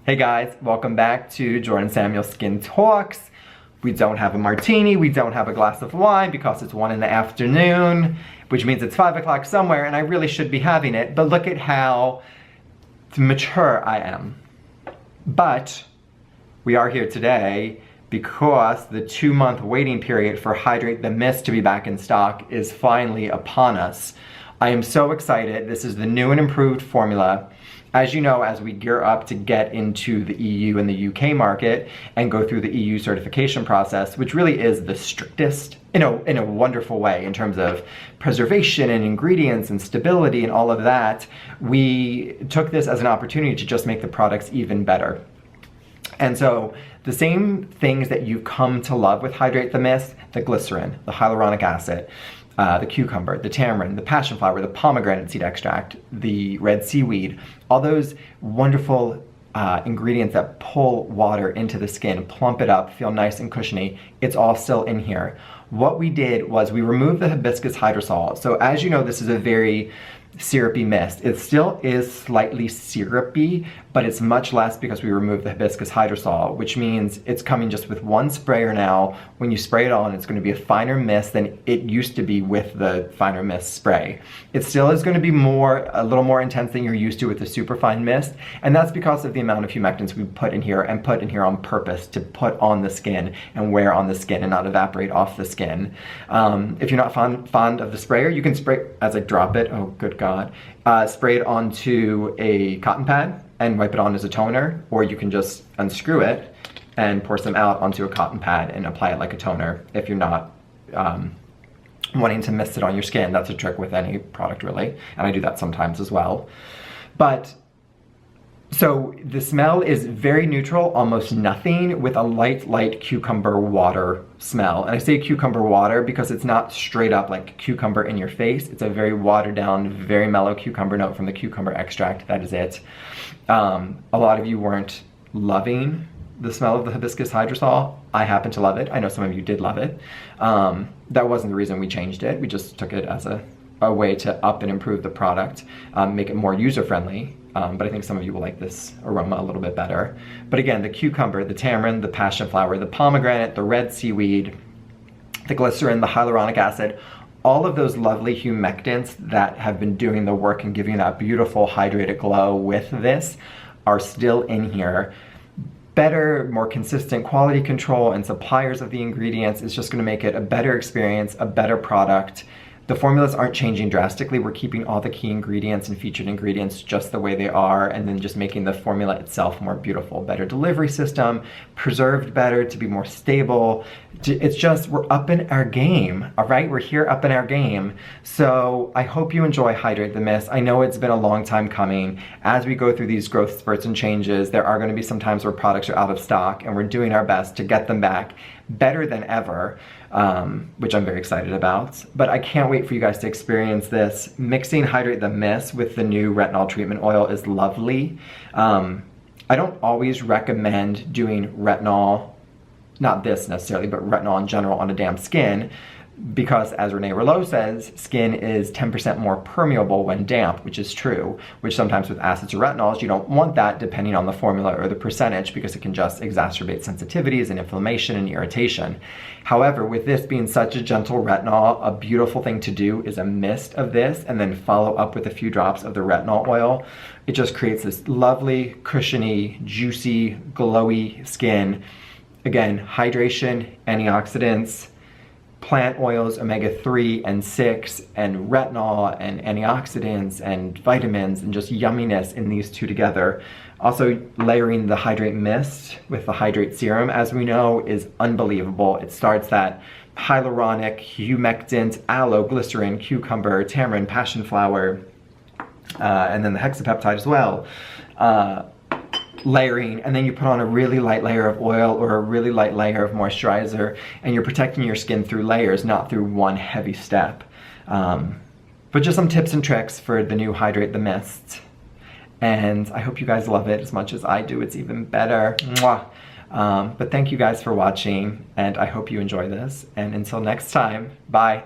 Hey guys, welcome back to Jordan Samuel Skin Talks. We don't have a martini, we don't have a glass of wine because it's 1 in the afternoon, which means it's 5 o'clock somewhere and I really should be having it, but look at how mature I am. But we are here today because the 2-month waiting period for Hydrate the Mist to be back in stock is finally upon us. I am so excited. This is the new and improved formula. As you know, as we gear up to get into the EU and the UK market and go through the EU certification process, which really is the strictest, in a wonderful way in terms of preservation and ingredients and stability and all of that, we took this as an opportunity to just make the products even better. And so the same things that you come to love with Hydrate the Mist, the glycerin, the hyaluronic acid, the cucumber, the tamarind, the passion flower, the pomegranate seed extract, the red seaweed, all those wonderful ingredients that pull water into the skin, plump it up, feel nice and cushiony, it's all still in here. What we did was we removed the hibiscus hydrosol. So as you know, this is a very syrupy mist. It still is slightly syrupy, but it's much less because we removed the hibiscus hydrosol, which means it's coming just with one sprayer now. When you spray it on, it's going to be a finer mist than it used to be with the finer mist spray. It still is going to be a little more intense than you're used to with the superfine mist, and that's because of the amount of humectants we put in here and put in here on purpose to put on the skin and wear on the skin and not evaporate off the skin. If you're not fond of the sprayer, you can spray, as I drop it, oh good God, spray it onto a cotton pad and wipe it on as a toner, or you can just unscrew it and pour some out onto a cotton pad and apply it like a toner if you're not wanting to mist it on your skin. That's a trick with any product really, and I do that sometimes as well. But so the smell is very neutral, almost nothing, with a light cucumber water smell. And I say cucumber water because it's not straight up like cucumber in your face. It's a very watered down, very mellow cucumber note from the cucumber extract. That is it. A lot of you weren't loving the smell of the hibiscus hydrosol. I happen to love it. I know some of you did love it. That wasn't the reason we changed it. We just took it as a way to up and improve the product, make it more user-friendly. But I think some of you will like this aroma a little bit better. But again, the cucumber, the tamarind, the passion flower, the pomegranate, the red seaweed, the glycerin, the hyaluronic acid, all of those lovely humectants that have been doing the work and giving that beautiful hydrated glow with this are still in here. Better, more consistent quality control and suppliers of the ingredients is just going to make it a better experience, a better product. The formulas aren't changing drastically. We're keeping all the key ingredients and featured ingredients just the way they are, and then just making the formula itself more beautiful. Better delivery system, preserved better to be more stable. It's just, we're up in our game, all right? We're here up in our game. So I hope you enjoy Hydrate the Mist. I know it's been a long time coming. As we go through these growth spurts and changes, there are going to be some times where products are out of stock, and we're doing our best to get them back better than ever, which I'm very excited about. But I can't wait for you guys to experience this. Mixing Hydrate the Mist with the new retinol treatment oil is lovely. I don't always recommend doing retinol, not this necessarily, but retinol in general on a damp skin, because as Renee Rouleau says, skin is 10% more permeable when damp, which is true, which sometimes with acids or retinols, you don't want that depending on the formula or the percentage, because it can just exacerbate sensitivities and inflammation and irritation. However, with this being such a gentle retinol, a beautiful thing to do is a mist of this and then follow up with a few drops of the retinol oil. It just creates this lovely, cushiony, juicy, glowy skin. Again, hydration, antioxidants, plant oils, omega-3 and 6, and retinol and antioxidants and vitamins, and just yumminess in these two together. Also, layering the Hydrate Mist with the Hydrate Serum, as we know, is unbelievable. It starts that hyaluronic, humectant, aloe, glycerin, cucumber, tamarind, passion flower, and then the hexapeptide as well. Layering, and then you put on a really light layer of oil or a really light layer of moisturizer, and you're protecting your skin through layers, not through one heavy step. But just some tips and tricks for the new Hydrate the Mist. And I hope you guys love it as much as I do. It's even better. Mwah. But thank you guys for watching, and I hope you enjoy this. And until next time, bye.